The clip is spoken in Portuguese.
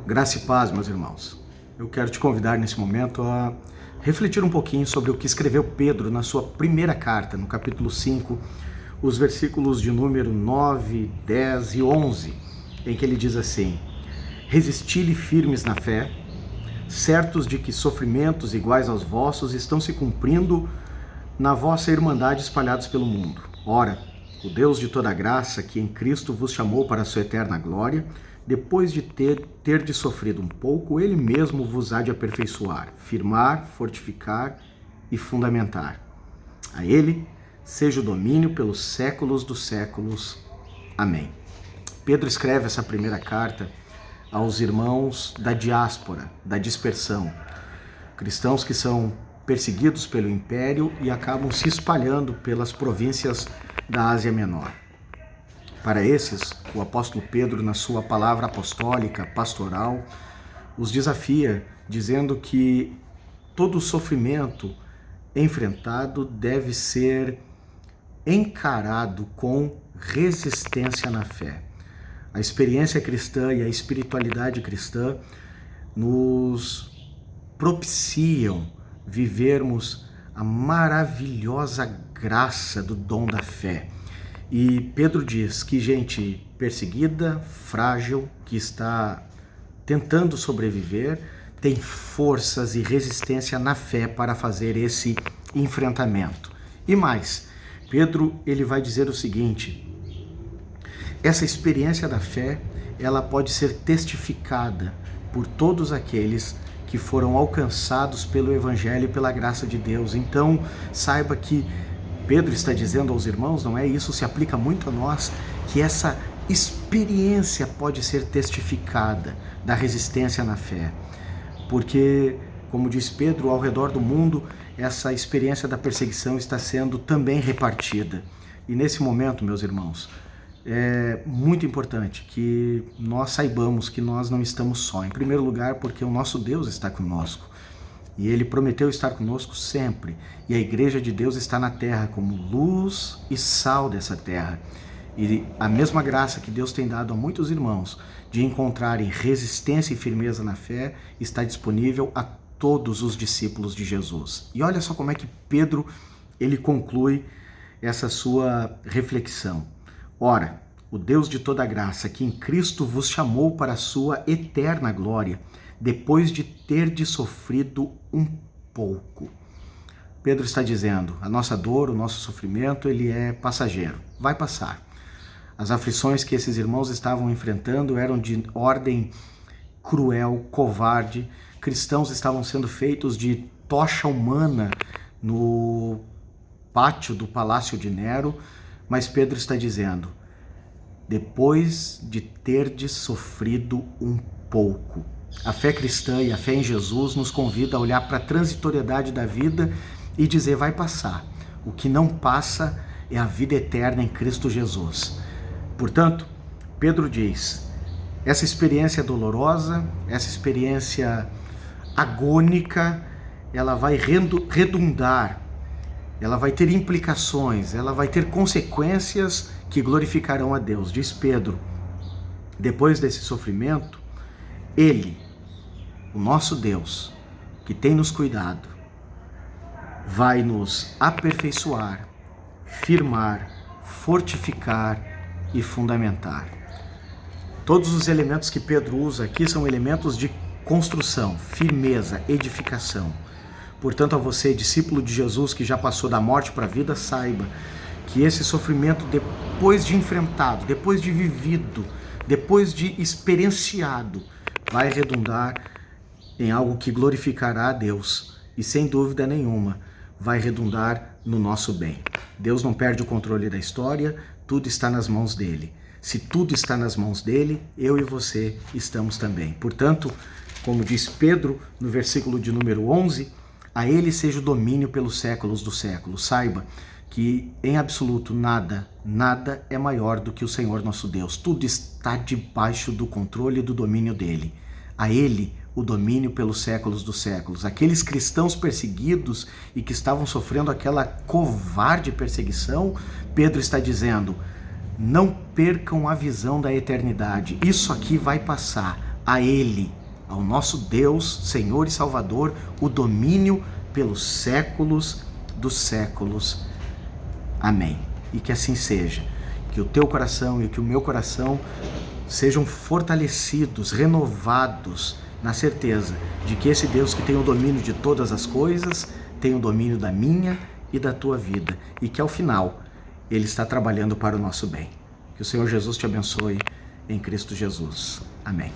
Graça e paz, meus irmãos. Eu quero te convidar nesse momento a refletir um pouquinho sobre o que escreveu Pedro na sua primeira carta, no capítulo 5, os versículos de número 9, 10 e 11, em que ele diz assim: Resisti-lhe firmes na fé, certos de que sofrimentos iguais aos vossos estão se cumprindo na vossa irmandade espalhados pelo mundo. Ora, o Deus de toda graça, que em Cristo vos chamou para a sua eterna glória, depois de ter sofrido um pouco, ele mesmo vos há de aperfeiçoar, firmar, fortificar e fundamentar. A ele seja o domínio pelos séculos dos séculos. Amém. Pedro escreve essa primeira carta aos irmãos da diáspora, da dispersão, cristãos que são perseguidos pelo império e acabam se espalhando pelas províncias da Ásia Menor. Para esses, o apóstolo Pedro, na sua palavra apostólica, pastoral, os desafia, dizendo que todo sofrimento enfrentado deve ser encarado com resistência na fé. A experiência cristã e a espiritualidade cristã nos propiciam vivermos a maravilhosa graça do dom da fé. E Pedro diz que gente perseguida, frágil, que está tentando sobreviver, tem forças e resistência na fé para fazer esse enfrentamento. E mais, Pedro ele vai dizer o seguinte: essa experiência da fé, ela pode ser testificada por todos aqueles que foram alcançados pelo Evangelho e pela graça de Deus. Então, saiba que Pedro está dizendo aos irmãos, não é? Isso se aplica muito a nós, que essa experiência pode ser testificada da resistência na fé. Porque, como diz Pedro, ao redor do mundo, essa experiência da perseguição está sendo também repartida. E nesse momento, meus irmãos, é muito importante que nós saibamos que nós não estamos só. Em primeiro lugar, porque o nosso Deus está conosco. E Ele prometeu estar conosco sempre. E a Igreja de Deus está na terra como luz e sal dessa terra. E a mesma graça que Deus tem dado a muitos irmãos de encontrarem resistência e firmeza na fé está disponível a todos os discípulos de Jesus. E olha só como é que Pedro ele conclui essa sua reflexão. Ora, o Deus de toda graça, que em Cristo vos chamou para a sua eterna glória, depois de ter sofrido um pouco. Pedro está dizendo, a nossa dor, o nosso sofrimento, ele é passageiro, vai passar. As aflições que esses irmãos estavam enfrentando eram de ordem cruel, covarde. Cristãos estavam sendo feitos de tocha humana no pátio do Palácio de Nero, mas Pedro está dizendo, depois de ter sofrido um pouco. A fé cristã e a fé em Jesus nos convida a olhar para a transitoriedade da vida e dizer, vai passar. O que não passa é a vida eterna em Cristo Jesus. Portanto, Pedro diz, essa experiência dolorosa, essa experiência agônica, ela vai redundar, ela vai ter implicações, ela vai ter consequências que glorificarão a Deus. Diz Pedro, depois desse sofrimento, Ele, o nosso Deus, que tem nos cuidado, vai nos aperfeiçoar, firmar, fortificar e fundamentar. Todos os elementos que Pedro usa aqui são elementos de construção, firmeza, edificação. Portanto, a você, discípulo de Jesus, que já passou da morte para a vida, saiba que esse sofrimento, depois de enfrentado, depois de vivido, depois de experienciado, vai redundar em algo que glorificará a Deus e, sem dúvida nenhuma, vai redundar no nosso bem. Deus não perde o controle da história, tudo está nas mãos dele. Se tudo está nas mãos dele, eu e você estamos também. Portanto, como diz Pedro no versículo de número 11, a ele seja o domínio pelos séculos dos séculos. Saiba que em absoluto nada é maior do que o Senhor nosso Deus. Tudo está debaixo do controle e do domínio dele. A ele o domínio pelos séculos dos séculos. Aqueles cristãos perseguidos e que estavam sofrendo aquela covarde perseguição, Pedro está dizendo, não percam a visão da eternidade. Isso aqui vai passar, a Ele, ao nosso Deus, Senhor e Salvador, o domínio pelos séculos dos séculos. Amém. E que assim seja. Que o teu coração e que o meu coração sejam fortalecidos, renovados, na certeza de que esse Deus que tem o domínio de todas as coisas, tem o domínio da minha e da tua vida. E que ao final, Ele está trabalhando para o nosso bem. Que o Senhor Jesus te abençoe em Cristo Jesus. Amém.